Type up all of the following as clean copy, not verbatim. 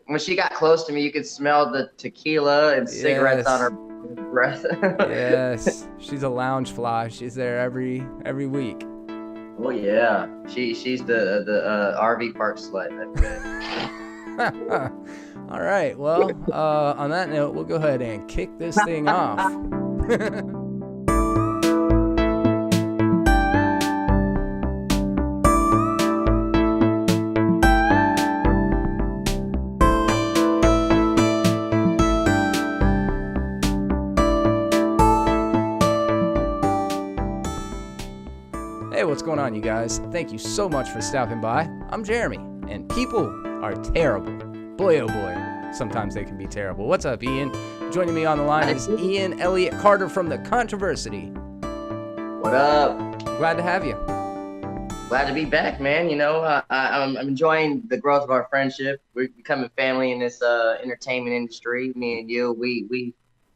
when she got close to me, you could smell the tequila and cigarettes on her breath. Yes, she's a lounge fly. She's there every week. Oh yeah, she's the RV park slut. All right. Well, on that note, we'll go ahead and kick this thing off. Hey, what's going on, you guys? Thank you so much for stopping by. I'm Jeremy, and people are terrible. Boy, oh boy, sometimes they can be terrible. What's up, Ian? Joining me on the line is Ian Elliot Carter from The Controversy. What up? Glad to have you. Glad to be back, man. You know, I'm enjoying the growth of our friendship. We're becoming family in this entertainment industry. Me and you, we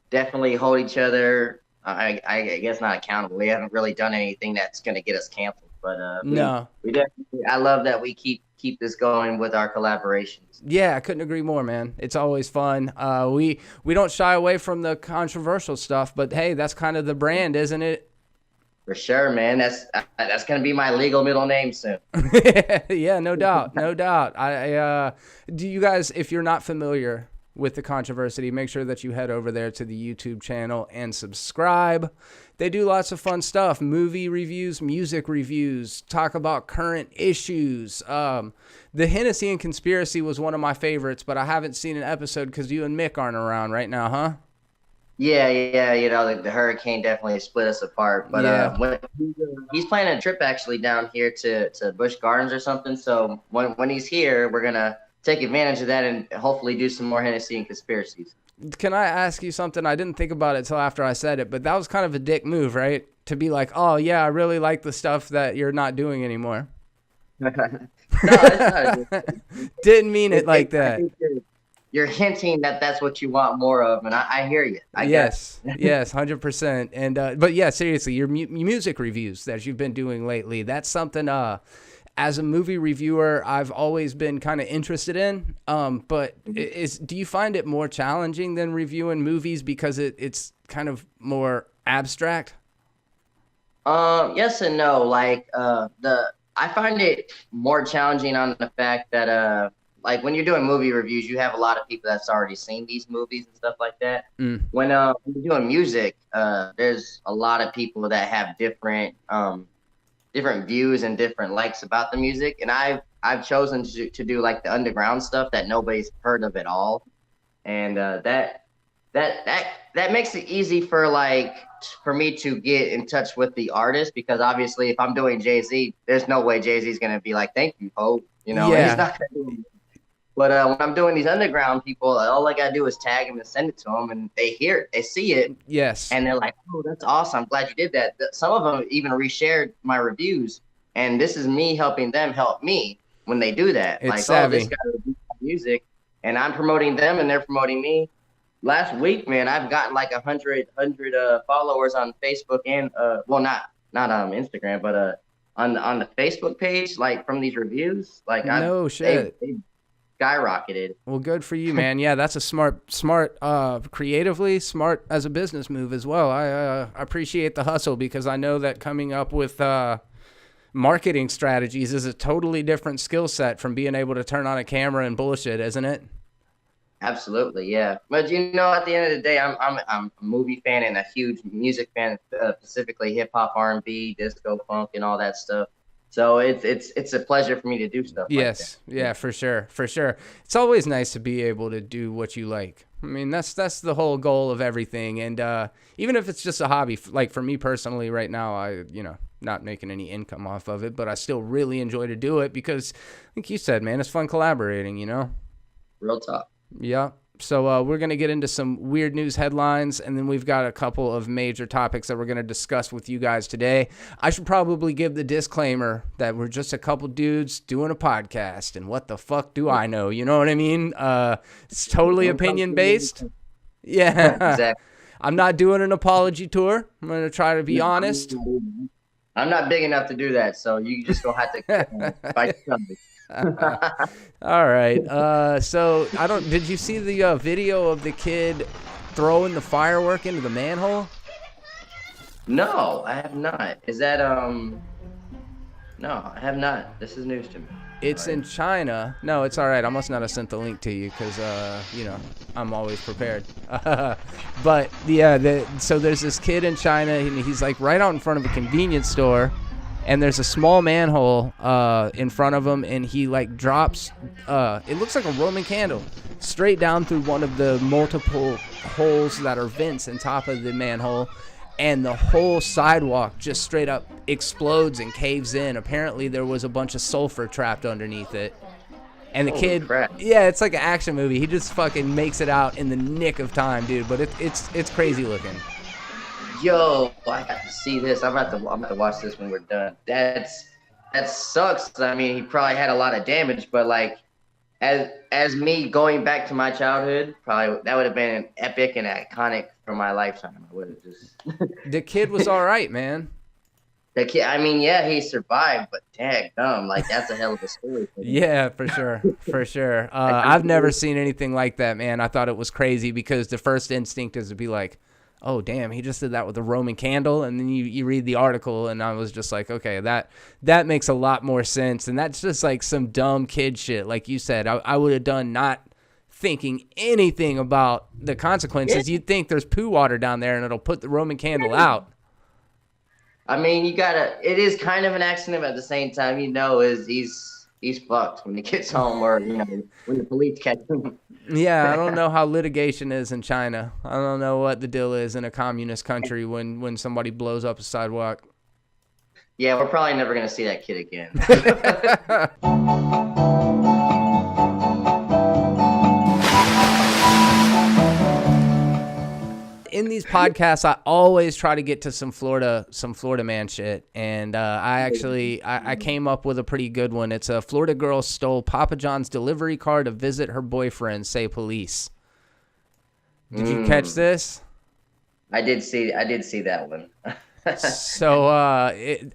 definitely hold each other. I guess not accountable. We haven't really done anything that's going to get us canceled, but No. we definitely. I love that we keep this going with our collaborations. Yeah, I couldn't agree more, man. It's always fun. We don't shy away from the controversial stuff, but hey, that's kind of the brand, isn't it? For sure, man. That's going to be my legal middle name soon. Yeah, no doubt, no doubt. I do you guys, if you're not familiar with The Controversy, make sure that you head over there to the YouTube channel and subscribe. They do lots of fun stuff, movie reviews, music reviews, talk about current issues. The Hennessy and Conspiracy was one of my favorites, but I haven't seen an episode because you and Mick aren't around right now, huh? Yeah. You know, the hurricane definitely split us apart. But Yeah. when he's planning a trip actually down here to Busch Gardens or something. So when he's here, we're gonna take advantage of that and hopefully do some more Hennessy and Conspiracies. Can I ask you something? I didn't think about it till after I said it, but that was kind of a dick move, right? To be like, oh yeah, I really like the stuff that you're not doing anymore. No, it's not. Didn't mean it like that. I think you're hinting that that's what you want more of, and I hear you. Yes, 100%. And but yeah, seriously, your music reviews that you've been doing lately, that's something as a movie reviewer I've always been kind of interested in. But do you find it more challenging than reviewing movies because it's kind of more abstract? Yes and no. Like I find it more challenging on the fact that like when you're doing movie reviews, you have a lot of people that's already seen these movies and stuff like that. When you're doing music, there's a lot of people that have different views and different likes about the music, and I've chosen to do like the underground stuff that nobody's heard of at all, and that makes it easy for me to get in touch with the artist, because obviously if I'm doing Jay-Z, there's no way Jay-Z's gonna be like, thank you, Ho, you know. Yeah. He's not gonna do it. But when I'm doing these underground people, all I gotta do is tag them and send it to them, and they hear it, they see it, Yes. and they're like, oh, that's awesome, I'm glad you did that. Some of them even reshared my reviews, and this is me helping them help me when they do that. It's like, savvy. oh, this guy reviews music, and I'm promoting them, and they're promoting me. Last week, man, I've gotten like 100 followers on Facebook and well, not Instagram, but on the Facebook page, like from these reviews, like No shit. They skyrocketed. Well, good for you, man. Yeah, that's a smart, creatively smart as a business move as well. I appreciate the hustle, because I know that coming up with marketing strategies is a totally different skill set from being able to turn on a camera and bullshit, isn't it? Absolutely, yeah. But you know, at the end of the day, I'm a movie fan and a huge music fan, specifically hip hop, R&B, disco, funk, and all that stuff. So it's a pleasure for me to do stuff. Yes, like that. Yeah, for sure. It's always nice to be able to do what you like. I mean, that's the whole goal of everything. And even if it's just a hobby, like for me personally, right now, I not making any income off of it, but I still really enjoy to do it because, like you said, man, it's fun collaborating. Real talk. Yeah. So we're going to get into some weird news headlines, and then we've got a couple of major topics that we're going to discuss with you guys today. I should probably give the disclaimer that we're just a couple dudes doing a podcast, and what the fuck do I know? You know what I mean? It's totally opinion-based. Yeah. Exactly. I'm not doing an apology tour. I'm going to try to be honest. I'm not big enough to do that, so you just don't have to fight something. All right. So did you see the video of the kid throwing the firework into the manhole? No, I have not. Is that No, I have not. This is news to me. It's in China. No, it's all right. I must not have sent the link to you because, I'm always prepared. But, yeah, so there's this kid in China, and he's, like, right out in front of a convenience store, and there's a small manhole in front of him, and he, like, drops, it looks like a Roman candle, straight down through one of the multiple holes that are vents on top of the manhole. And the whole sidewalk just straight up explodes and caves in. Apparently, there was a bunch of sulfur trapped underneath it. And the kid, yeah, it's like an action movie. He just fucking makes it out in the nick of time, dude. But it's crazy looking. Yo, I got to see this. I'm about to watch this when we're done. That sucks. I mean, he probably had a lot of damage, but like, as me going back to my childhood, probably that would have been an epic and iconic for my lifetime. I would have just. The kid was all right, man. The kid, I mean, yeah, he survived, but daggum, like that's a hell of a story. Yeah, for sure, for sure. I've never seen anything like that, man. I thought it was crazy because the first instinct is to be like, oh, damn, he just did that with a Roman candle. And then you read the article, and I was just like, okay, that makes a lot more sense. And that's just like some dumb kid shit. Like you said, I would have done not thinking anything about the consequences. Yeah. You'd think there's poo water down there, and it'll put the Roman candle out. I mean, it is kind of an accident, but at the same time, he's fucked when he gets home or, when the police catch him. Yeah, I don't know how litigation is in China. I don't know what the deal is in a communist country when somebody blows up a sidewalk. Yeah, we're probably never going to see that kid again. In these podcasts, I always try to get to some Florida man shit, and I came up with a pretty good one. It's a Florida girl stole Papa John's delivery car to visit her boyfriend, say police. Did you catch this? I did see that one. So,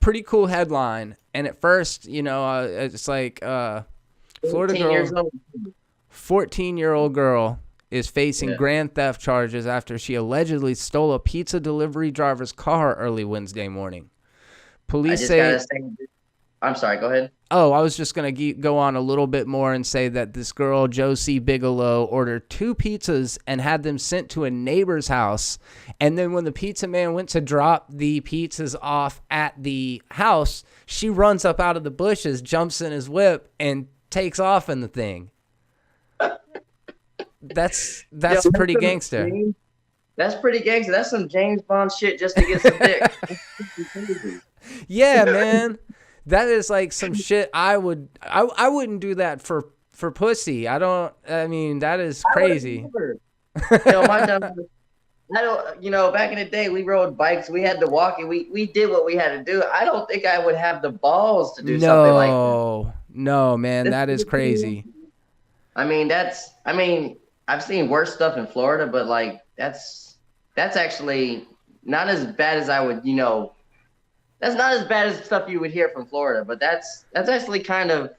pretty cool headline. And at first, it's like Florida girl, 14-year-old girl is facing grand theft charges after she allegedly stole a pizza delivery driver's car early Wednesday morning. Police say... I'm sorry, go ahead. Oh, I was just going to go on a little bit more and say that this girl, Josie Bigelow, ordered 2 pizzas and had them sent to a neighbor's house. And then when the pizza man went to drop the pizzas off at the house, she runs up out of the bushes, jumps in his whip, and takes off in the thing. That's pretty gangster. That's pretty gangster. That's some James Bond shit just to get some dick. Yeah, man. That is like some shit I wouldn't do that for pussy. I mean, that is crazy. My dumb, back in the day, we rode bikes. We had to walk, and we did what we had to do. I don't think I would have the balls to do something like that. No, man, that is crazy. I mean, I've seen worse stuff in Florida, but like that's actually not as bad as I would, that's not as bad as stuff you would hear from Florida, but that's actually kind of,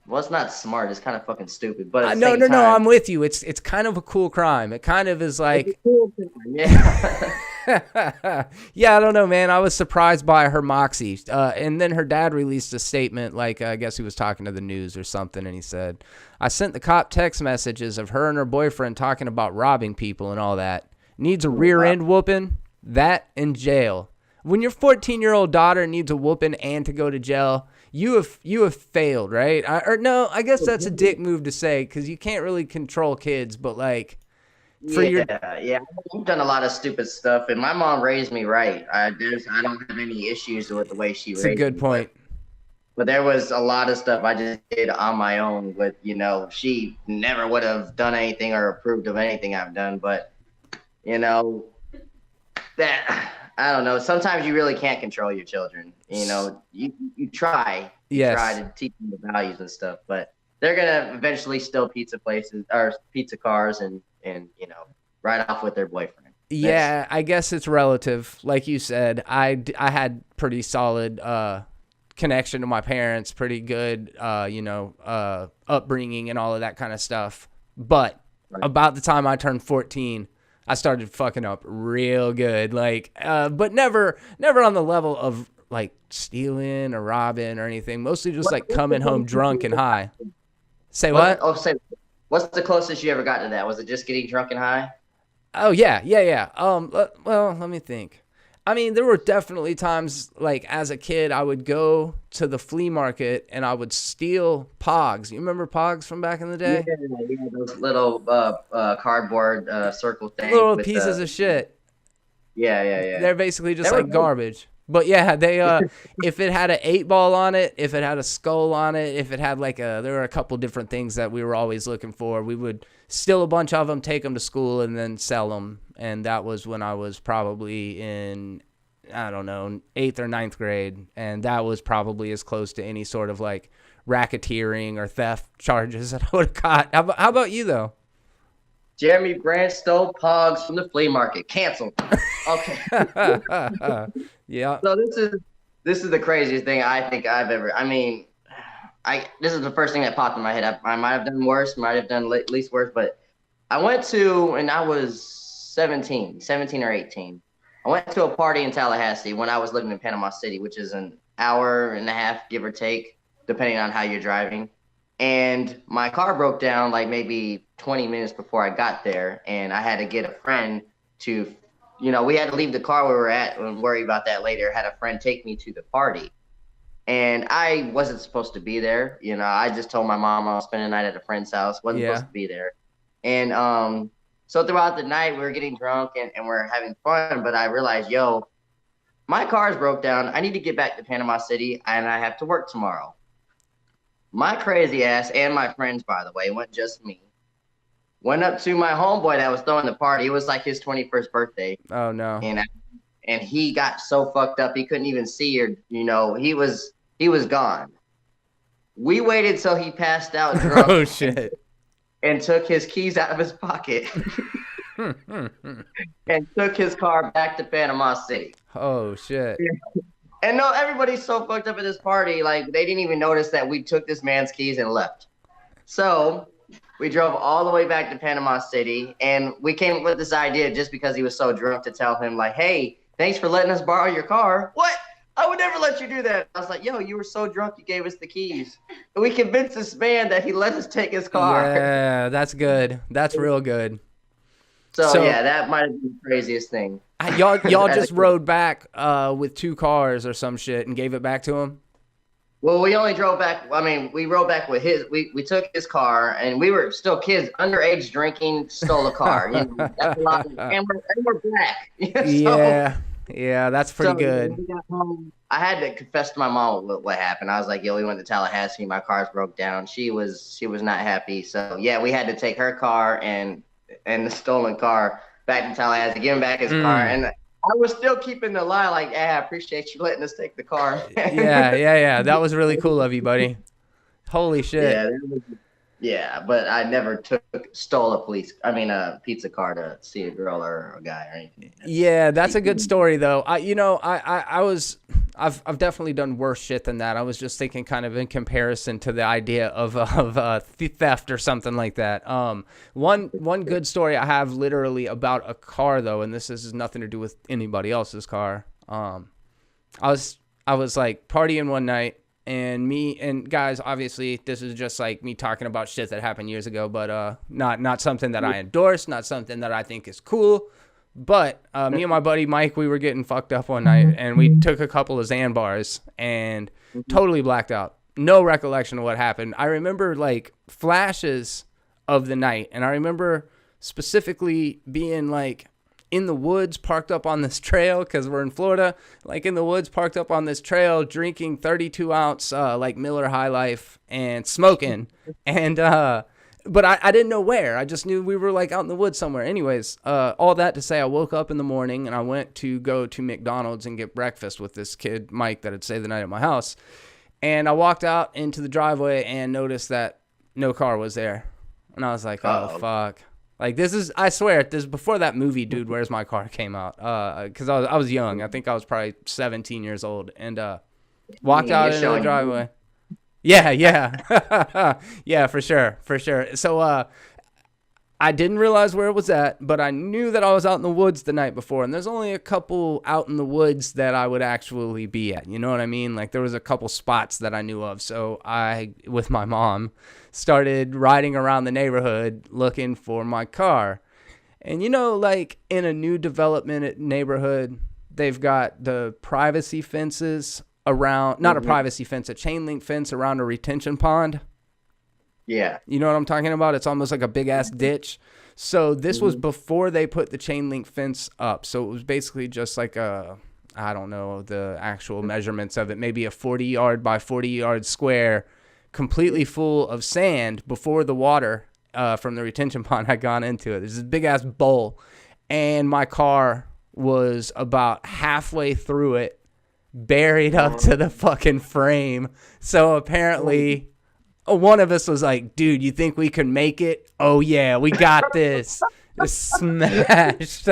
well, it's not smart. It's kind of fucking stupid. But no, I'm with you. It's kind of a cool crime. It kind of is like, it's a cool crime. Yeah. Yeah, I don't know, man. I was surprised by her moxie. And then her dad released a statement, like I guess he was talking to the news or something, and he said, I sent the cop text messages of her and her boyfriend talking about robbing people and all that. Needs a rear end whooping, that and jail. When your 14-year-old daughter needs a whooping and to go to jail, you have failed, right? I guess that's a dick move to say because you can't really control kids, but like, I've done a lot of stupid stuff, and my mom raised me right. I don't have any issues with the way she raised me. It's a good point. But there was a lot of stuff I just did on my own with, she never would have done anything or approved of anything I've done. But, that, I don't know. Sometimes you really can't control your children. You try. You try to teach them the values and stuff. But they're going to eventually steal pizza places or pizza cars and ride off with their boyfriend. Yeah, I guess it's relative. Like you said, I had pretty solid connection to my parents, pretty good, upbringing and all of that kind of stuff. But about the time I turned 14, I started fucking up real good. Like, but never on the level of like stealing or robbing or anything. Mostly just like coming home drunk and high. Say what? What's the closest you ever got to that? Was it just getting drunk and high? Oh yeah. Well, let me think. I mean, there were definitely times, like, as a kid, I would go to the flea market and I would steal pogs. You remember pogs from back in the day? Yeah, those little cardboard circle things. Little pieces of shit. Yeah. They're basically just like garbage. But yeah, they if it had an 8-ball on it, if it had a skull on it, if it had there were a couple different things that we were always looking for. We would steal a bunch of them, take them to school, and then sell them. And that was when I was probably in, I don't know, 8th or 9th grade. And that was probably as close to any sort of like racketeering or theft charges that I would have caught. How about you though? Jeremy Brand stole pogs from the flea market. Canceled. Okay. Yeah. So this is the craziest thing I think I've ever. I mean, this is the first thing that popped in my head. I might have done worse, might have done least worse, but I went to, and I was 17 or 18. I went to a party in Tallahassee when I was living in Panama City, which is an hour and a half, give or take, depending on how you're driving. And my car broke down like maybe 20 minutes before I got there. And I had to get a friend to, we had to leave the car where we were at and worry about that later. Had a friend take me to the party. And I wasn't supposed to be there. I just told my mom I was spending the night at a friend's house. Wasn't supposed to be there. And so throughout the night, we were getting drunk and we're having fun. But I realized, my car's broke down. I need to get back to Panama City and I have to work tomorrow. My crazy ass and my friends, by the way, it wasn't just me, went up to my homeboy that was throwing the party. It was like his 21st birthday. Oh, no. And he got so fucked up he couldn't even see her. He was gone. We waited till he passed out drunk. Oh, shit. And took his keys out of his pocket. And took his car back to Panama City. Oh, shit. And no, everybody's so fucked up at this party, like they didn't even notice that we took this man's keys and left. So we drove all the way back to Panama City, and we came up with this idea just because he was so drunk to tell him, like, hey, thanks for letting us borrow your car. What? I would never let you do that. I was like, you were so drunk you gave us the keys. And we convinced this man that he let us take his car. Yeah, that's good. That's real good. So yeah, that might have been the craziest thing. Y'all just rode back with 2 cars or some shit and gave it back to him? Well, we only drove back. I mean, we rode back with his. We took his car, and we were still kids, underage, drinking, stole a car. That's a lot. And we're black. Yeah, that's pretty good. We got home, I had to confess to my mom what happened. I was like, we went to Tallahassee. My car's broke down. She was not happy. So yeah, we had to take her car and the stolen car back to Tallahassee, give him back his car. And I was still keeping the lie, like, I appreciate you letting us take the car. Yeah. That was really cool of you, buddy. Holy shit. Yeah, but I never stole a pizza car to see a girl or a guy or anything. Yeah, that's a good story though. I've definitely done worse shit than that. I was just thinking kind of in comparison to the idea of theft or something like that. One good story I have literally about a car though, and this has nothing to do with anybody else's car. I was like partying one night. And me and guys, obviously, this is just like me talking about shit that happened years ago, but not something that I endorse, not something that I think is cool. But me and my buddy Mike, we were getting fucked up one night, and we took a couple of Xan bars and totally blacked out. No recollection of what happened. I remember like flashes of the night, and I remember specifically being like in the woods, parked up on this trail, because we're in Florida, like in the woods, parked up on this trail, drinking 32-ounce like Miller High Life and smoking. And but I didn't know where. I just knew we were like out in the woods somewhere. Anyways, all that to say, I woke up in the morning and I went to go to McDonald's and get breakfast with this kid, Mike, that had stayed the night at my house. And I walked out into the driveway and noticed that no car was there. And I was like, oh, fuck. Like, I swear, this is before that movie, Dude, Where's My Car came out. Because I was young. I think I was probably 17 years old. And Walked out into the driveway. Yeah. Yeah, for sure. So I didn't realize where it was at, but I knew that I was out in the woods the night before, and there's only a couple out in the woods that I would actually be at. You know what I mean? Like, there was a couple spots that I knew of. So I, with my mom, started riding around the neighborhood looking for my car. And, you know, like in a new development neighborhood, they've got the privacy fences around, not a privacy fence, a chain link fence around a retention pond. Yeah. You know what I'm talking about? It's almost like a big ass ditch. So this was before they put the chain link fence up. So it was basically just like I don't know the actual measurements of it, maybe a 40-yard by 40-yard square, completely full of sand before the water from the retention pond had gone into it. There's this big ass bowl, and my car was about halfway through it, buried up to the fucking frame. So apparently one of us was like, dude, you think we can make it? Oh yeah, we got this. Smashed.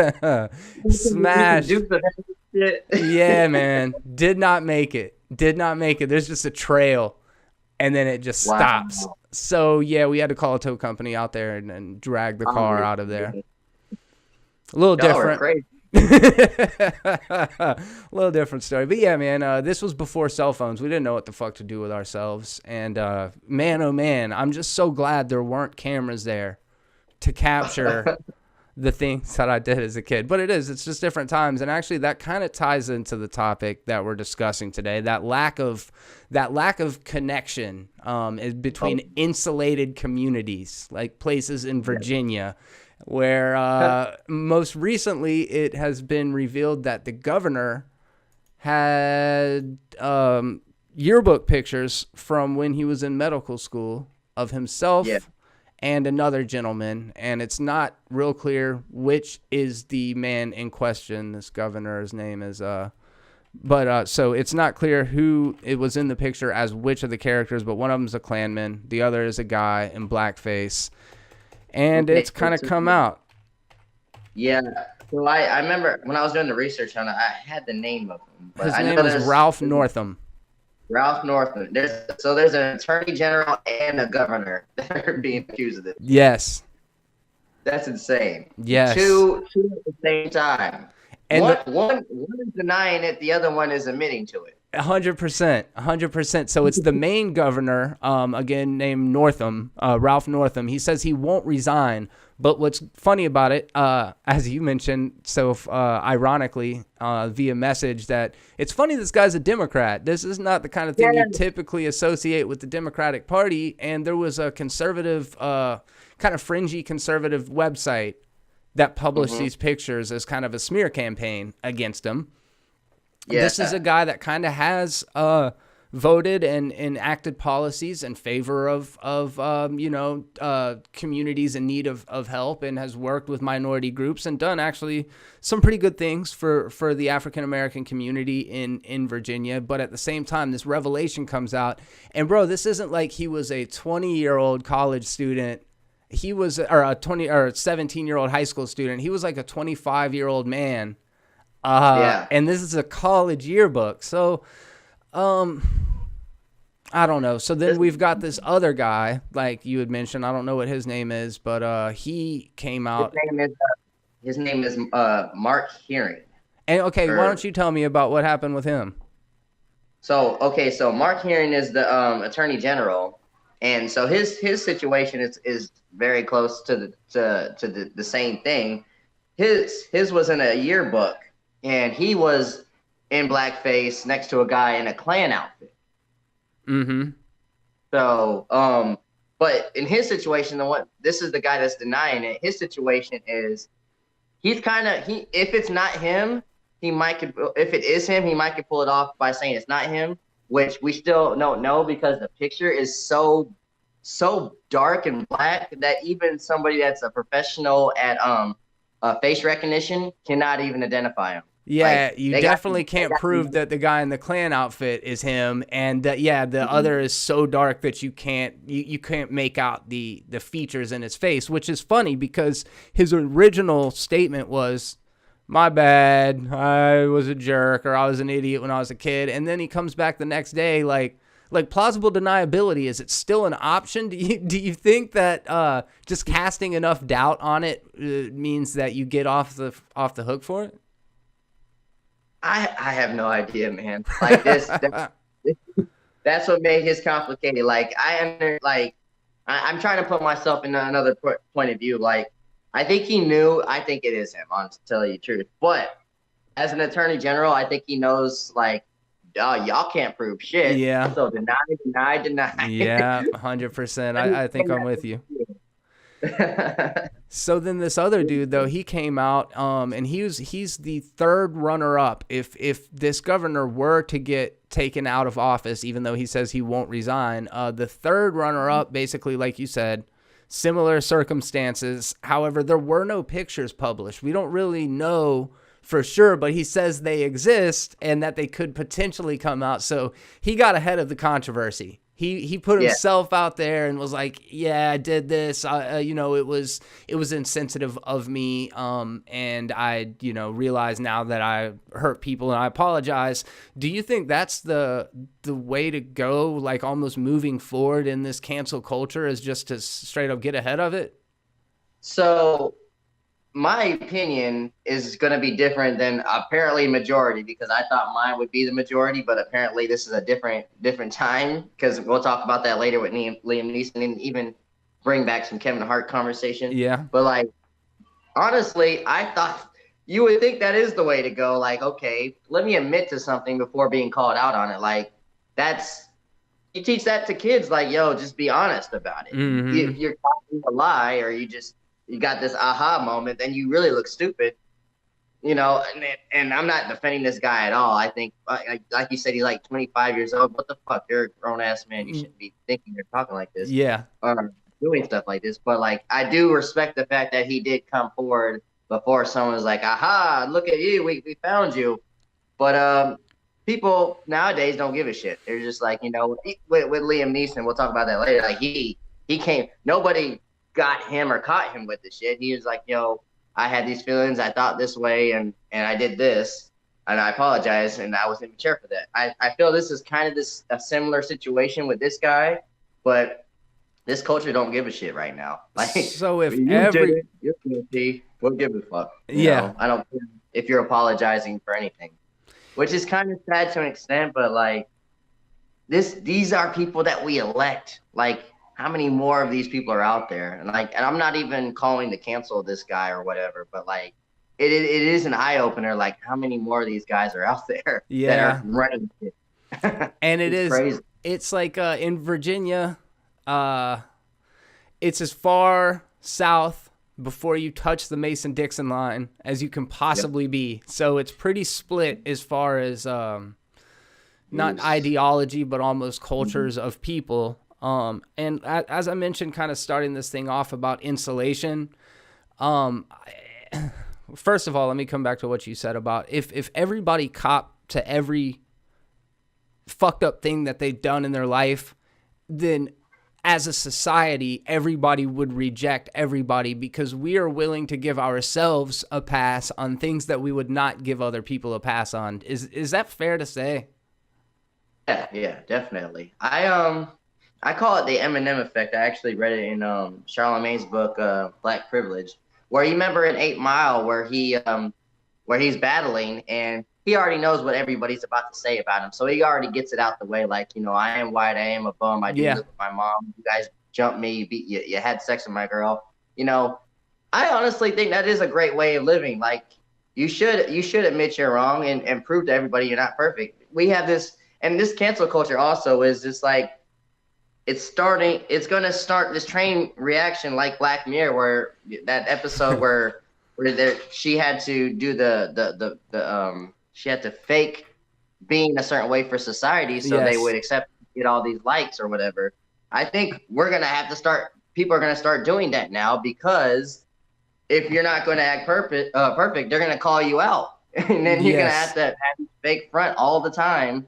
Smashed. Yeah, man. Did not make it. There's just a trail, and then it just stops. So yeah, we had to call a tow company out there and drag the car out of there. A little different. A little different story, but yeah, man, this was before cell phones. We didn't know what the fuck to do with ourselves, and man, oh man, I'm just so glad there weren't cameras there to capture the things that I did as a kid. But it's just different times, and actually that kind of ties into the topic that we're discussing today, that lack of connection between insulated communities, like places in Virginia, where most recently it has been revealed that the governor had yearbook pictures from when he was in medical school of himself and another gentleman, and it's not real clear which is the man in question. This governor's name is so it's not clear who it was in the picture as which of the characters, but one of them is a Klanman, the other is a guy in blackface. And it's kind of come out. Yeah. So I remember when I was doing the research on it, I had the name of him. His name is Ralph Northam. Ralph Northam. There's an attorney general and a governor that are being accused of this. Yes. That's insane. Yes. Two at the same time. And one is denying it, the other one is admitting to it. 100%. So it's the Maine governor, again, named Northam, Ralph Northam. He says he won't resign. But what's funny about it, as you mentioned, so ironically, via message, that it's funny this guy's a Democrat. This is not the kind of thing you typically associate with the Democratic Party. And there was a conservative, kind of fringy conservative website that published these pictures as kind of a smear campaign against him. Yeah. This is a guy that kind of has voted and enacted policies in favor of communities in need of help, and has worked with minority groups and done actually some pretty good things for the African American community in Virginia. But at the same time, this revelation comes out, and bro, this isn't like he was a 20-year-old college student. He was a 17-year-old high school student. He was like a 25-year-old man. And this is a college yearbook. So, I don't know. So then we've got this other guy, like you had mentioned. I don't know what his name is, but he came out. His name is Mark Hearing. And why don't you tell me about what happened with him? So Mark Hearing is the attorney general, and so his situation is very close to the same thing. His was in a yearbook. And he was in blackface next to a guy in a Klan outfit. Mm-hmm. So, but in his situation, this is the guy that's denying it. His situation is if it's not him, if it is him, he might could pull it off by saying it's not him, which we still don't know because the picture is so dark and black that even somebody that's a professional at face recognition cannot even identify him. Yeah, you definitely can't prove that the guy in the Klan outfit is him, and the other is so dark that you can't make out the features in his face, which is funny because his original statement was my bad, I was a jerk, or I was an idiot when I was a kid. And then he comes back the next day, like plausible deniability, is it still an option? Do you think that just casting enough doubt on it means that you get off the hook for it? I have no idea, man. Like that's what made his complicated. Like I'm trying to put myself in another point of view. Like, I think he knew. I think it is him, honestly, to tell you the truth. But as an attorney general, I think he knows, like, y'all can't prove shit. Yeah. So deny. Yeah, 100%. I think I'm with you. So then this other dude, though, he came out and he's the third runner-up. If this governor were to get taken out of office, even though he says he won't resign, the third runner-up, basically, like you said, similar circumstances. However, there were no pictures published. We don't really know for sure, but he says they exist and that they could potentially come out. So he got ahead of the controversy. He put himself out there and was like, yeah, I did this. It was insensitive of me. And I, realize now that I hurt people and I apologize. Do you think that's the way to go, like almost moving forward in this cancel culture, is just to straight up get ahead of it? So my opinion is going to be different than apparently majority, because I thought mine would be the majority, but apparently this is a different time, because we'll talk about that later with Liam Neeson, and even bring back some Kevin Hart conversation. Yeah. But like, honestly, I thought you would think that is the way to go. Like, okay, let me admit to something before being called out on it. Like, you teach that to kids, like, yo, just be honest about it. Mm-hmm. If you're talking a lie, or you got this aha moment, then you really look stupid, and I'm not defending this guy at all. I think, like you said, he's like 25 years old. What the fuck? You're a grown-ass man. You shouldn't be thinking or talking like this. Yeah. Doing stuff like this. But, like, I do respect the fact that he did come forward before someone was like, aha, look at you. We found you. But people nowadays don't give a shit. They're just like, with Liam Neeson, we'll talk about that later. Like, he came, nobody got him or caught him with the shit. He was like, yo, I had these feelings, I thought this way, and I did this, and I apologize, and I was immature for that. I feel this is kind of a similar situation with this guy, but this culture don't give a shit right now. Like, so if you're guilty, we'll give a fuck. I don't care if you're apologizing for anything, which is kind of sad to an extent, but like, these are people that we elect. Like, how many more of these people are out there? And I'm not even calling to cancel this guy or whatever, but like, it is an eye opener. Like, how many more of these guys are out there that are running shit? And it's crazy. It's like in Virginia, it's as far south before you touch the Mason-Dixon line as you can possibly be. So it's pretty split as far as not ideology, but almost cultures of people. And as I mentioned, kind of starting this thing off about insulation, first of all, let me come back to what you said about if everybody copped to every fucked up thing that they've done in their life, then as a society, everybody would reject everybody, because we are willing to give ourselves a pass on things that we would not give other people a pass on. Is that fair to say? Yeah, definitely. I call it the Eminem effect. I actually read it in Charlamagne's book, Black Privilege, where you remember in 8 Mile where he's battling and he already knows what everybody's about to say about him. So he already gets it out the way. Like, I am white. I am a bum. I do this with my mom. You guys jumped me. You had sex with my girl. I honestly think that is a great way of living. Like, you should admit you're wrong and prove to everybody you're not perfect. We have this, and this cancel culture also is just like, it's going to start this train reaction like Black Mirror, where that episode where she had to do she had to fake being a certain way for society so they would accept, get all these likes or whatever. I think people are going to start doing that now, because if you're not going to act perfect, they're going to call you out. And then you're going to have this fake front all the time.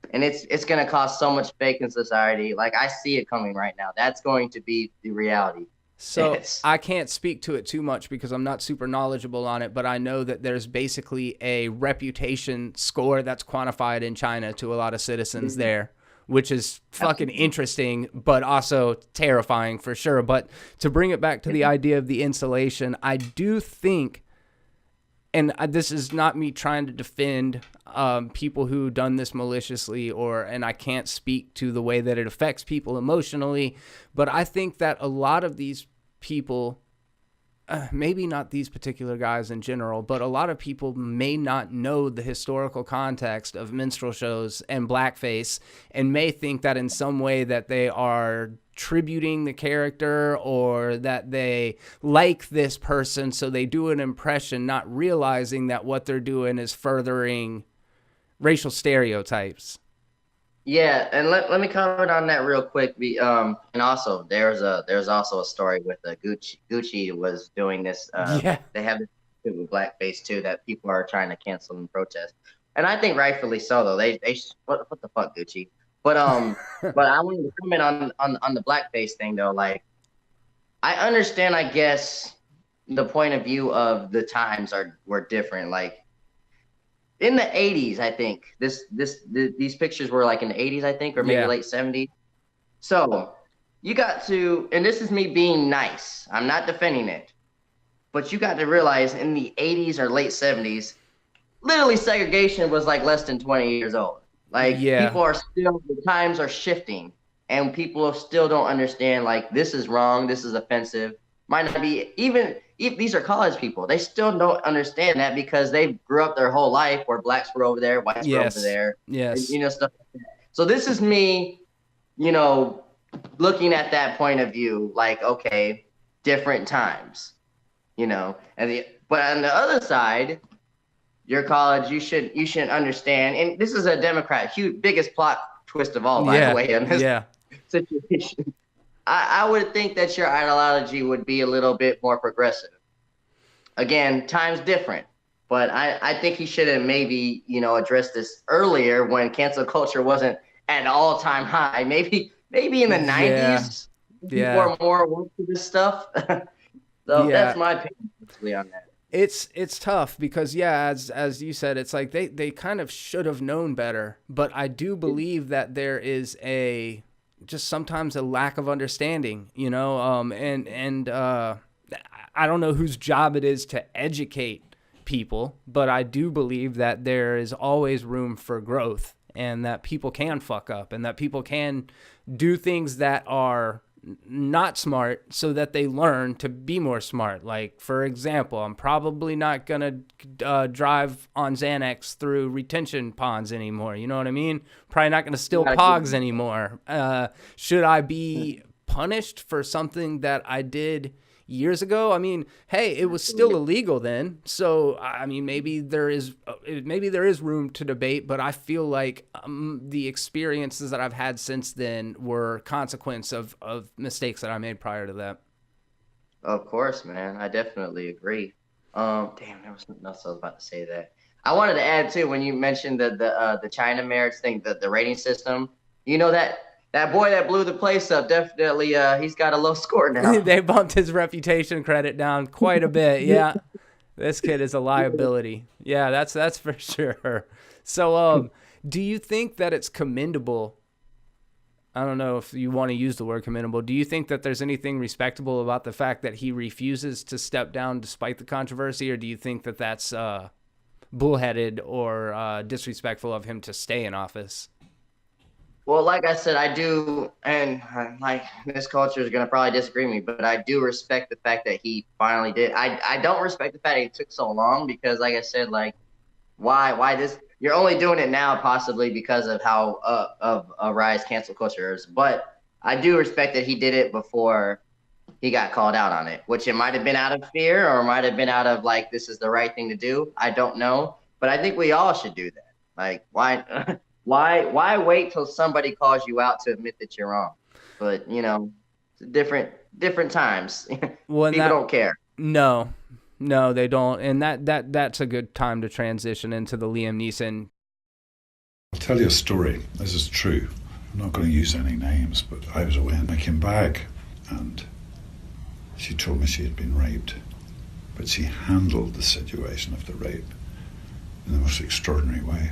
And it's going to cause so much fake in society. Like, I see it coming right now. That's going to be the reality. So I can't speak to it too much because I'm not super knowledgeable on it, but I know that there's basically a reputation score that's quantified in China to a lot of citizens there, which is fucking interesting, but also terrifying for sure. But to bring it back to the idea of the insulation, I do think, and this is not me trying to defend people who done this maliciously, and I can't speak to the way that it affects people emotionally, but I think that a lot of these people, maybe not these particular guys in general, but a lot of people may not know the historical context of minstrel shows and blackface, and may think that in some way that they are tributing the character or that they like this person, so they do an impression, not realizing that what they're doing is furthering racial stereotypes. Yeah, and let me comment on that real quick. And also there's also a story with Gucci was doing this. They have this with blackface too that people are trying to cancel and protest, and I think rightfully so. Though they what the fuck, Gucci. But but I wanted to comment on the blackface thing though. Like, I understand, I guess, the point of view of the times were different. Like in the 80s, I think these pictures were like in the 80s, I think, or maybe late 70s. So you got to, and this is me being nice, I'm not defending it, but you got to realize in the 80s or late 70s, literally segregation was like less than 20 years old. Like, people are still, the times are shifting, and people still don't understand, like, this is wrong, this is offensive. Might not be, even if these are college people, they still don't understand that because they grew up their whole life where blacks were over there, whites were over there. Yes. And, stuff like that. So this is me, looking at that point of view, like, okay, different times, but on the other side, your college, you should understand, and this is a Democrat, biggest plot twist of all, by the way, in this situation. I would think that your ideology would be a little bit more progressive. Again, time's different, but I think he should have maybe, addressed this earlier when cancel culture wasn't at an all-time high. Maybe in the 90s, people are more aware to this stuff. So that's my opinion on that. It's tough because as you said, it's like they kind of should have known better, but I do believe that there is just sometimes a lack of understanding, and I don't know whose job it is to educate people, but I do believe that there is always room for growth, and that people can fuck up, and that people can do things that are not smart so that they learn to be more smart. Like, for example, I'm probably not gonna drive on Xanax through retention ponds anymore, you know what I mean? Probably not gonna steal pogs anymore. Should I be punished for something that I did years ago? I mean, hey, it was still illegal then, so I mean, maybe there is room to debate, but I feel like the experiences that I've had since then were consequence of mistakes that I made prior to that. Of course, man, I definitely agree. Damn, there was something else I was about to say. That I wanted to add too, when you mentioned the China marriage thing, the rating system, that boy that blew the place up, definitely, he's got a low score now. They bumped his reputation credit down quite a bit. Yeah, this kid is a liability. Yeah, that's for sure. So, do you think that it's commendable? I don't know if you want to use the word commendable. Do you think that there's anything respectable about the fact that he refuses to step down despite the controversy, or do you think that that's bullheaded or disrespectful of him to stay in office? Well, like I said, I do, and like this culture is going to probably disagree with me, but I do respect the fact that he finally did. I don't respect the fact that it took so long because, like I said, like, why this? You're only doing it now possibly because of how of a rise cancel culture is. But I do respect that he did it before he got called out on it, which it might have been out of fear or might have been out of like, this is the right thing to do. I don't know, but I think we all should do that. Like, why? Why wait till somebody calls you out to admit that you're wrong? But it's different times. Well, people don't care. No, they don't. And that's a good time to transition into the Liam Neeson. I'll tell you a story. This is true. I'm not going to use any names, but I was away in a Making bag, and She told me she had been raped, but she handled the situation of the rape in the most extraordinary way.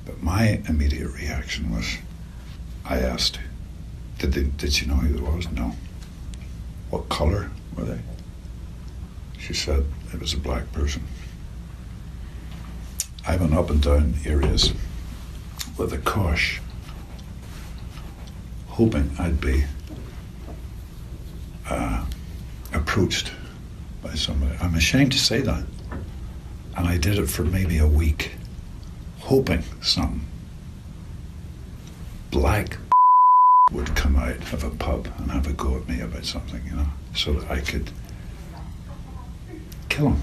But my immediate reaction was, I asked, did she know who it was? No. What color were they? She said it was a black person. I went up and down areas with a cosh, hoping I'd be approached by somebody. I'm ashamed to say that. And I did it for maybe a week, hoping some black would come out of a pub and have a go at me about something, you know, so that I could kill him.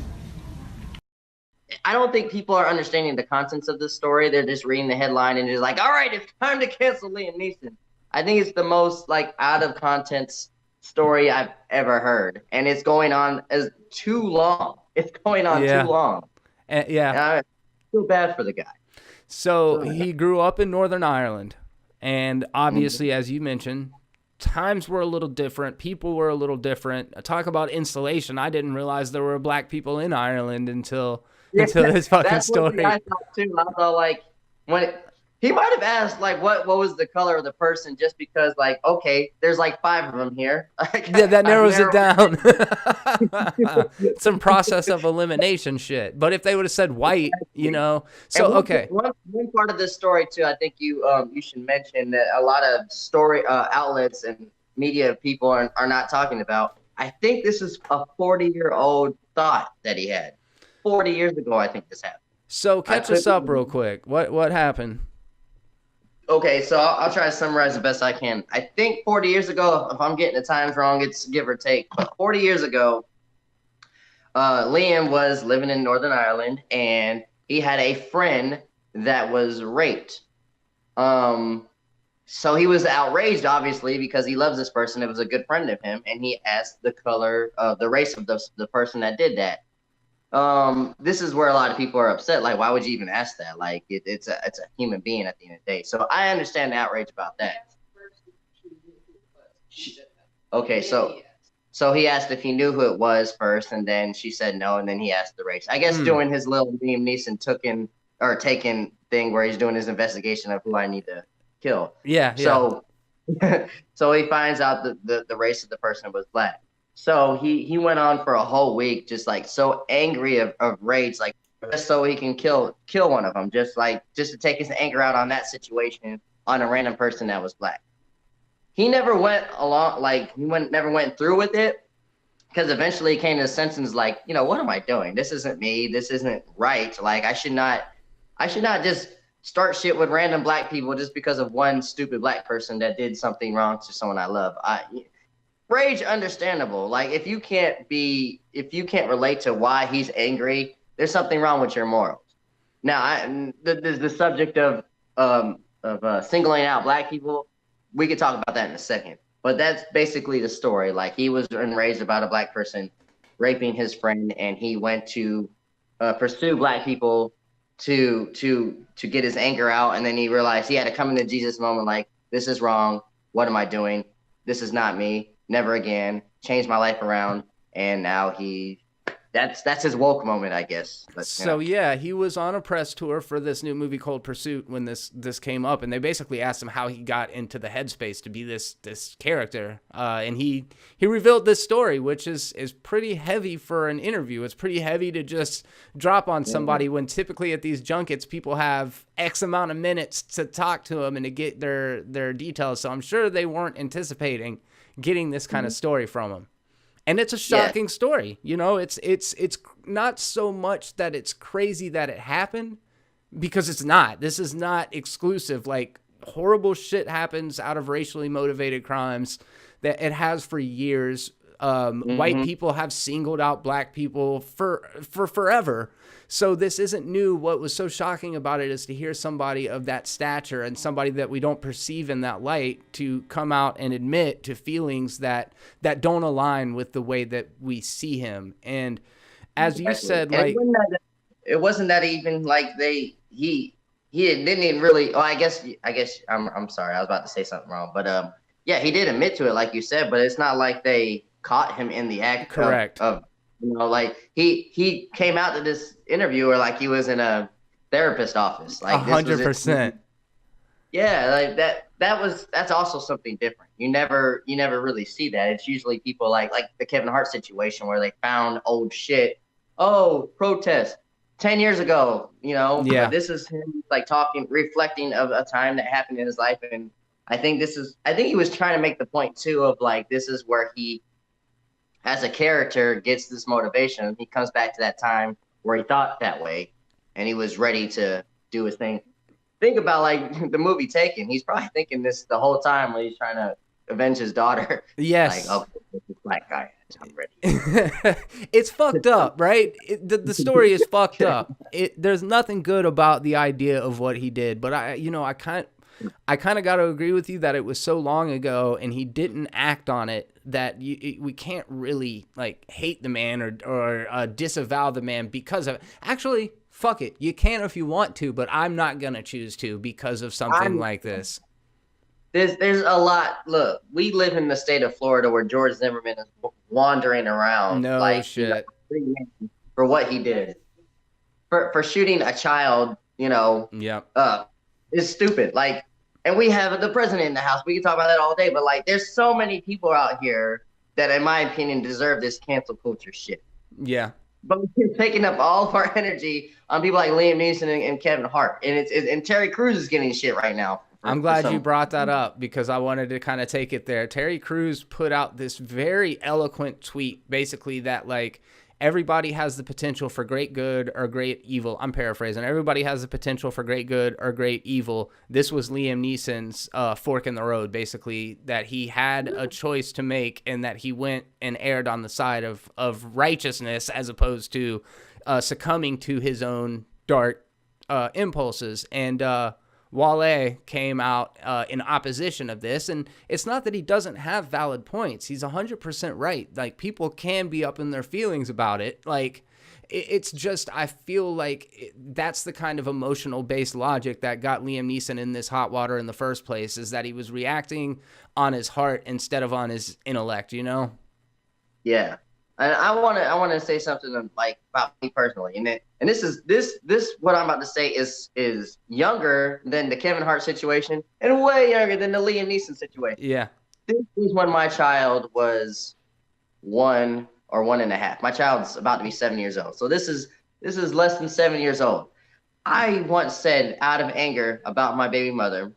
I don't think people are understanding the contents of this story. They're just reading the headline and just like, all right, it's time to cancel Liam Neeson. I think it's the most like out of context story I've ever heard. And it's going on as too long. It's going on too long. Yeah. And I feel bad for the guy. So he grew up in Northern Ireland. And obviously, as you mentioned, times were a little different. People were a little different. Talk about insulation. I didn't realize there were black people in Ireland until this fucking story. That's what I thought too. I thought like he might have asked like what was the color of the person just because like okay there's like 5 of them here. Yeah, that narrows it down. Some process of elimination shit. But if they would have said white, you know. So okay. One part of this story too, I think you should mention that a lot of story outlets and media people are not talking about. I think this is a 40-year-old thought that he had. 40 years ago, I think this happened. So catch us up real quick. What happened? Okay, so I'll try to summarize the best I can. I think 40 years ago, if I'm getting the times wrong, it's give or take. But 40 years ago, Liam was living in Northern Ireland, and he had a friend that was raped. So he was outraged, obviously, because he loves this person. It was a good friend of him, and he asked the color, the race of the person that did that. This is where a lot of people are upset. Like, why would you even ask that? Like, it's a human being at the end of the day. So I understand the outrage about that. Okay, so he asked if he knew who it was first, and then she said no, and then he asked the race. I guess doing his little Liam Neeson taken thing where he's doing his investigation of who I need to kill. Yeah. So he finds out the race of the person was black. So he went on for a whole week, just like so angry of rage, like just so he can kill one of them, just to take his anger out on that situation on a random person that was black. He never went along, like never went through with it, because eventually he came to the senses, like, you know, what am I doing? This isn't me. This isn't right. Like I should not just start shit with random black people just because of one stupid black person that did something wrong to someone I love. Rage, understandable. Like if you can't relate to why he's angry, there's something wrong with your morals. Now, the subject of singling out black people, we could talk about that in a second. But that's basically the story. Like he was enraged about a black person raping his friend, and he went to pursue black people to get his anger out, and then he realized he had a coming to Jesus moment. Like, this is wrong. What am I doing? This is not me. Never again. Changed my life around, and now that's his woke moment, I guess. But, so yeah, he was on a press tour for this new movie called Pursuit when this came up, and they basically asked him how he got into the headspace to be this character, and he revealed this story, which is pretty heavy for an interview. It's pretty heavy to just drop on somebody when typically at these junkets people have X amount of minutes to talk to them and to get their details. So I'm sure they weren't anticipating getting this kind of story from him. And it's a shocking story. You know, it's not so much that it's crazy that it happened, because it's not. This is not exclusive. Like, horrible shit happens out of racially motivated crimes that it has for years. White people have singled out black people for forever. So this isn't new. What was so shocking about it is to hear somebody of that stature and somebody that we don't perceive in that light to come out and admit to feelings that don't align with the way that we see him. And as you said, like, it wasn't that even like he didn't even really. Oh, I guess I'm sorry. I was about to say something wrong, but yeah, he did admit to it, like you said. But it's not like they caught him in the act. Correct. Of like he came out to this interviewer like he was in a therapist office. Like 100%. Yeah, like that's also something different. You never really see that. It's usually people like the Kevin Hart situation where they found old shit. Oh, protest 10 years ago, Yeah. But this is him like talking, reflecting of a time that happened in his life. And I think he was trying to make the point too of like, this is where he, as a character, gets this motivation. He comes back to that time where he thought that way and he was ready to do his thing. Think about like the movie Taken. He's probably thinking this the whole time when he's trying to avenge his daughter. Yes. Like, okay, this black guy. I'm ready. It's fucked up, right? The story is fucked up. There's nothing good about the idea of what he did, but I kind of got to agree with you that it was so long ago and he didn't act on it that we can't really like hate the man or disavow the man because of it. Actually, fuck it. You can if you want to, but I'm not going to choose to because of something like this. There's a lot. Look, we live in the state of Florida where George Zimmerman is wandering around. No like, shit. For what he did. For shooting a child, is stupid. Like, and we have the president in the house. We can talk about that all day, but like there's so many people out here that, in my opinion, deserve this cancel culture shit. Yeah. But we're taking up all of our energy on people like Liam Neeson and Kevin Hart. And and Terry Crews is getting shit right now. I'm glad you brought that up because I wanted to kind of take it there. Terry Crews put out this very eloquent tweet, basically that like everybody has the potential for great good or great evil. I'm paraphrasing. Everybody has the potential for great good or great evil. This was Liam Neeson's fork in the road, basically, that he had a choice to make and that he went and erred on the side of righteousness as opposed to succumbing to his own dark impulses. And Wale came out in opposition of this, and it's not that he doesn't have valid points. He's 100% right. Like, people can be up in their feelings about it. Like, it's just, I feel like that's the kind of emotional-based logic that got Liam Neeson in this hot water in the first place, is that he was reacting on his heart instead of on his intellect, Yeah. And I want to say something like about me personally, and this what I'm about to say is younger than the Kevin Hart situation and way younger than the Liam Neeson situation. Yeah, this was when my child was 1 or 1.5. My child's about to be 7 years old, so this is less than 7 years old. I once said out of anger about my baby mother,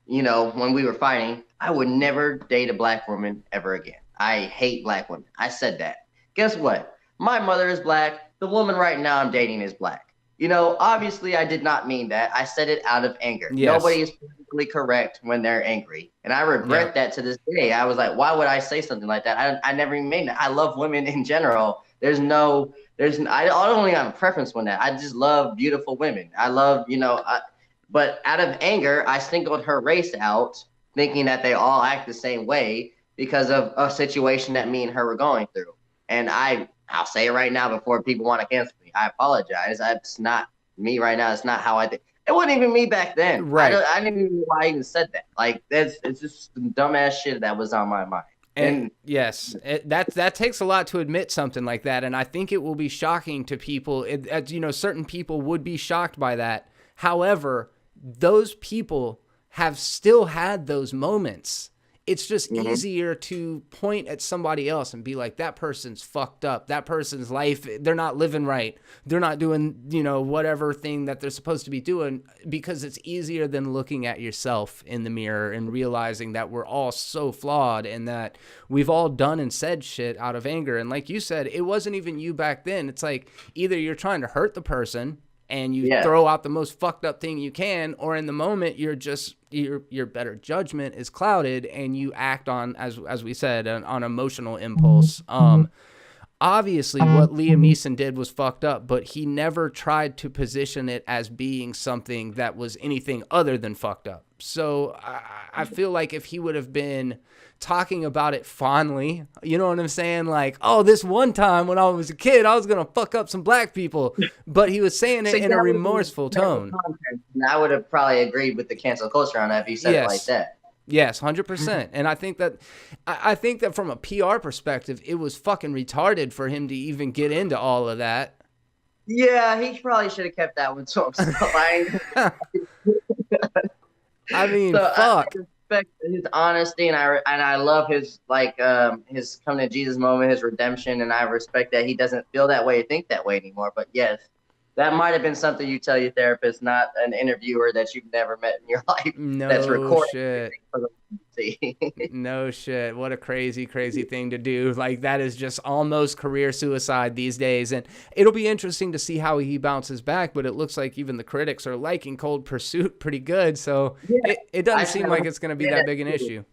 when we were fighting, I would never date a black woman ever again. I hate black women. I said that. Guess what? My mother is black. The woman right now I'm dating is black. Obviously I did not mean that. I said it out of anger. Yes. Nobody is perfectly correct when they're angry. And I regret that to this day. I was like, why would I say something like that? I never even made that. I love women in general. I don't only have a preference on that. I just love beautiful women. I love, but out of anger, I singled her race out, thinking that they all act the same way because of a situation that me and her were going through. And I'll say it right now before people want to cancel me. I apologize. It's not me right now. It's not how I think. It wasn't even me back then. Right. I didn't even know why I even said that. Like, it's just some dumbass shit that was on my mind. And yes, that takes a lot to admit something like that. And I think it will be shocking to people. Certain people would be shocked by that. However, those people have still had those moments. It's just easier to point at somebody else and be like, that person's fucked up. That person's life, they're not living right. They're not doing, whatever thing that they're supposed to be doing, because it's easier than looking at yourself in the mirror and realizing that we're all so flawed and that we've all done and said shit out of anger. And like you said, it wasn't even you back then. It's like either you're trying to hurt the person and you throw out the most fucked up thing you can, or in the moment you're just your better judgment is clouded and you act on, as we said, on emotional impulse. Obviously what Liam Neeson did was fucked up, but he never tried to position it as being something that was anything other than fucked up. So I feel like if he would have been talking about it fondly, you know what I'm saying? Like, oh, this one time when I was a kid, I was going to fuck up some black people. But he was saying it in a remorseful tone. And I would have probably agreed with the cancel culture on that if he said it like that. Yes, 100%. And I think that from a PR perspective, it was fucking retarded for him to even get into all of that. Yeah, he probably should have kept that one to himself. I mean, so fuck. I respect his honesty, and I love his his coming to Jesus moment, his redemption, and I respect that he doesn't feel that way or think that way anymore. But yes, that might have been something you tell your therapist, not an interviewer that you've never met in your life. No that's recording shit. For them to see. No shit. What a crazy thing to do. Like, that is just almost career suicide these days. And it'll be interesting to see how he bounces back, but it looks like even the critics are liking Cold Pursuit pretty good. So yeah, it doesn't seem like it's going to be that big an issue.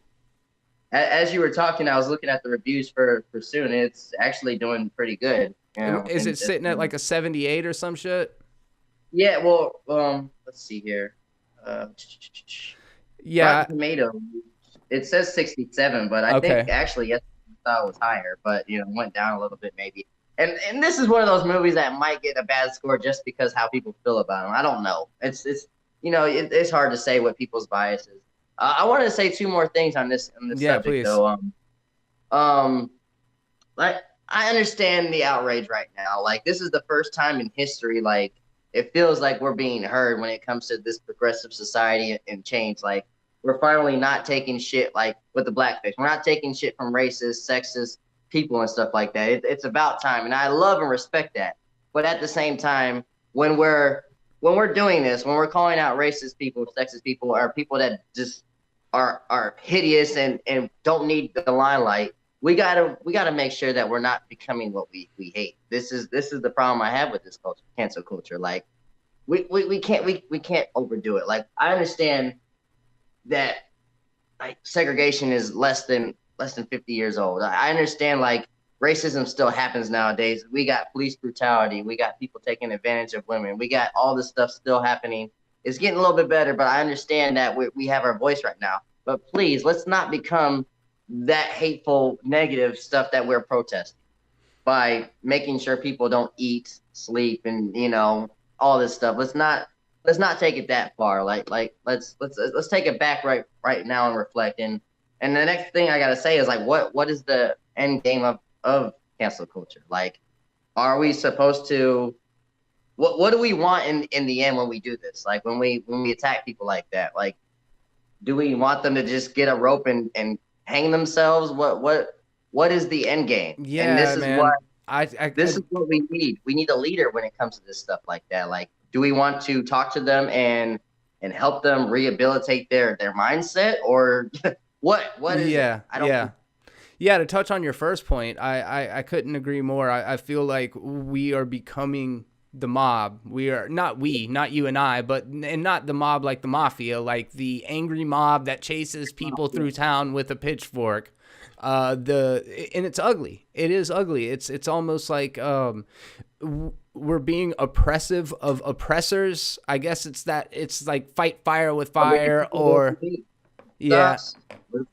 As you were talking, I was looking at the reviews for Pursuit, and it's actually doing pretty good. You know, is it sitting at like a 78 or some shit? Yeah, well, let's see here. Yeah. Rotten Tomato, it says 67, but I think actually yesterday I thought it was higher, but you know, went down a little bit maybe. And this is one of those movies that might get a bad score just because how people feel about them. I don't know. It's you know, it's hard to say what people's bias is. I wanted to say two more things on this subject, please. though. Like, I understand the outrage right now. Like, this is the first time in history, like, it feels like we're being heard when it comes to this progressive society and change. Like, we're finally not taking shit, like, with the blackface. We're not taking shit from racist, sexist people and stuff like that. It's about time, and I love and respect that. But at the same time, when we're doing this, when we're calling out racist people, sexist people, or people that just are hideous and don't need the limelight, we gotta make sure that we're not becoming what we hate. This is the problem I have with this culture, cancel culture. Like, we can't overdo it. Like, I understand that, like, segregation is less than 50 years old. I understand, like, racism still happens nowadays. We got police brutality. We got people taking advantage of women. We got all this stuff still happening. It's getting a little bit better, but I understand that we have our voice right now. But please, let's not become that hateful, negative stuff that we're protesting by making sure people don't eat, sleep, and, you know, all this stuff. Let's not take it that far. Like let's take it back right now and reflect. And the next thing I gotta say is, like, what is the end game of cancel culture? Like, are we supposed to? What do we want in the end when we do this? Like, when we attack people like that, like, do we want them to just get a rope and hang themselves? What is the end game? Yeah, and this is man. This is what we need. We need a leader when it comes to this stuff like that. Like, do we want to talk to them and help them rehabilitate their mindset, or what is it? I don't know. Yeah, to touch on your first point, I couldn't agree more. I feel like we are becoming the mob. We are not you and I, and not the mob like the mafia, like the angry mob that chases people through town with a pitchfork. And it's ugly. It is ugly. It's almost like we're being oppressive of oppressors. I guess it's like fight fire with fire, or yeah.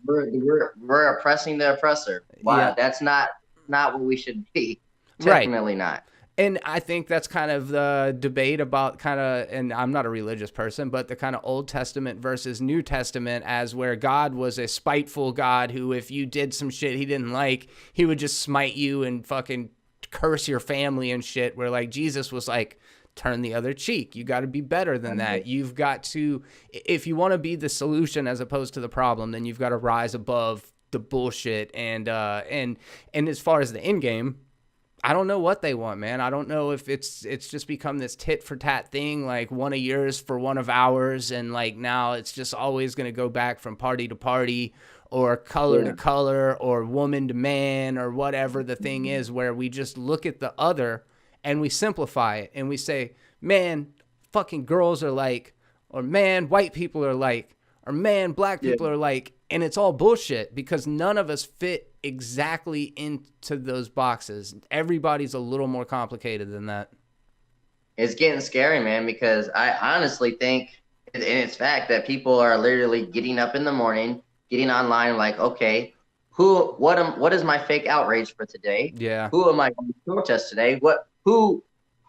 We're oppressing the oppressor. Wow, yeah. That's not what we should be. Definitely not. And I think that's kind of the debate about and I'm not a religious person, but the kind of Old Testament versus New Testament, as where God was a spiteful God who, if you did some shit he didn't like, he would just smite you and fucking curse your family and shit, where, like, Jesus was like, turn the other cheek. You got to be better than that. You've got to, if you want to be the solution as opposed to the problem, then you've got to rise above the bullshit. And as far as the end game, I don't know what they want, man. I don't know if it's just become this tit for tat thing, like one of yours for one of ours, and like now it's just always going to go back from party to party, or color to color, or woman to man, or whatever the thing is, where we just look at the other and we simplify it and we say, man, fucking girls are like, or man, white people are like, or man, black people are like, and it's all bullshit because none of us fit exactly into those boxes. Everybody's a little more complicated than that. It's getting scary, man, because I honestly think, and it's fact, that people are literally getting up in the morning, getting online, like, okay, what is my fake outrage for today? Yeah. Who am I going to protest today? Who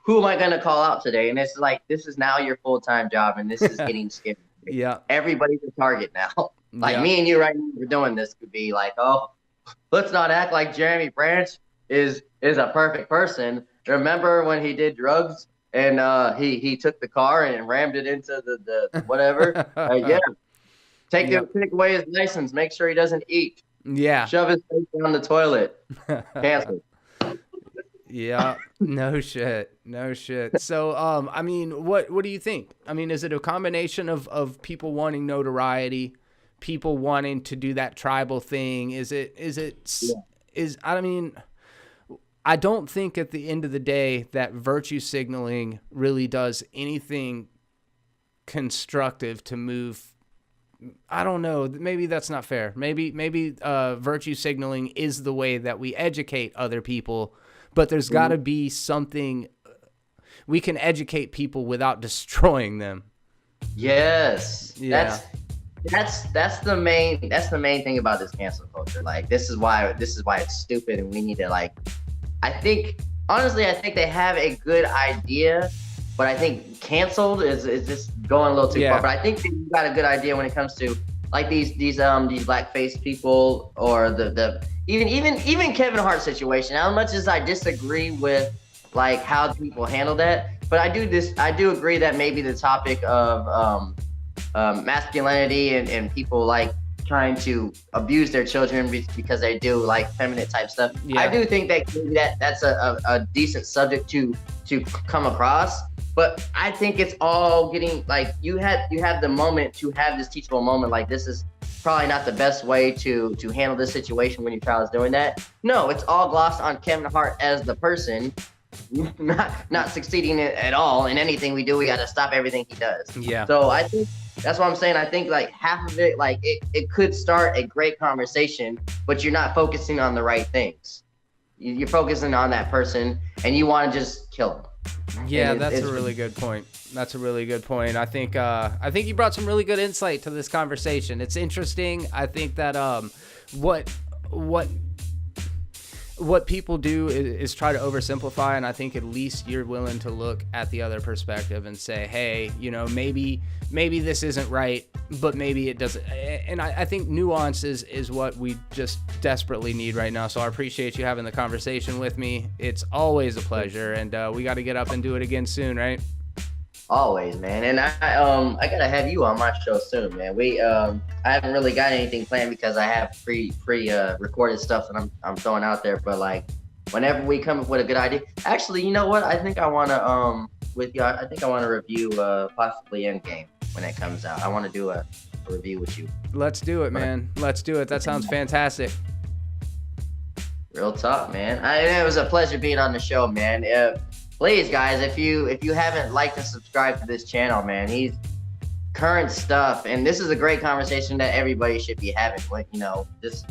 am I going to call out today? And it's like, this is now your full-time job, and this is getting scary. Yeah. Everybody's a target now. Like me and you right now, we're doing this could be like, oh, let's not act like Jeremy Branch is a perfect person. Remember when he did drugs and he took the car and rammed it into the whatever? Yeah. Take away his license. Make sure he doesn't eat. Yeah. Shove his face down the toilet. Cancel. Yeah. No shit. So, I mean, what do you think? I mean, is it a combination of people wanting notoriety, people wanting to do that tribal thing? I mean, I don't think at the end of the day that virtue signaling really does anything constructive to move. I don't know. Maybe that's not fair. Maybe virtue signaling is the way that we educate other people, but there's got to be something we can educate people without destroying them. Yes. Yeah. That's the main thing about this cancel culture. Like this is why it's stupid, and we need to like. I think they have a good idea, but I think canceled is just going a little too far. But I think you got a good idea when it comes to like these blackface people or the even Kevin Hart situation. As much as I disagree with like how people handle that, but I do agree that maybe the topic of masculinity and people like trying to abuse their children because they do like feminine type stuff. Yeah. I do think that that's a decent subject to come across. But I think it's all getting like you have the moment to have this teachable moment. Like this is probably not the best way to handle this situation when your child is doing that. No, it's all glossed on Kevin Hart as the person, not succeeding at all in anything we do. We got to stop everything he does. Yeah. So I think that's what I'm saying. I think like half of it, like it could start a great conversation, but you're not focusing on the right things. You're focusing on that person, and you want to just kill him. Yeah, that's a really good point. I think you brought some really good insight to this conversation. It's interesting. I think that what people do is try to oversimplify, and I think at least you're willing to look at the other perspective and say, hey, maybe this isn't right, but maybe it doesn't. And I think nuance is what we just desperately need right now. So I appreciate you having the conversation with me. It's always a pleasure, and we got to get up and do it again soon, right? Always, man. And I gotta have you on my show soon, man. I haven't really got anything planned because I have pre recorded stuff that I'm throwing out there. But like, whenever we come up with a good idea, actually, you know what? I think I wanna review possibly Endgame when it comes out. I want to do a review with you. Let's do it, man. Let's do it. That sounds fantastic. Real talk, man. It was a pleasure being on the show, man. Please, guys, if you haven't liked and subscribed to this channel, man, he's current stuff, and this is a great conversation that everybody should be having. Like, just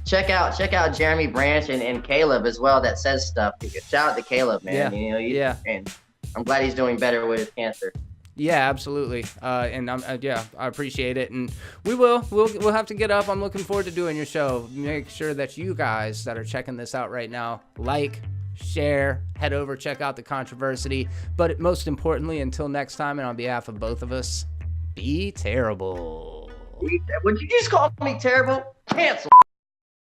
check out Jeremy Branch and Caleb as well that says stuff. Shout out to Caleb, man. Yeah. And I'm glad he's doing better with his cancer. Yeah, absolutely. And I appreciate it. And we'll have to get up. I'm looking forward to doing your show. Make sure that you guys that are checking this out right now, like, share, head over, check out the controversy. But most importantly, until next time, and on behalf of both of us, be terrible. Would you just call me terrible? Cancel.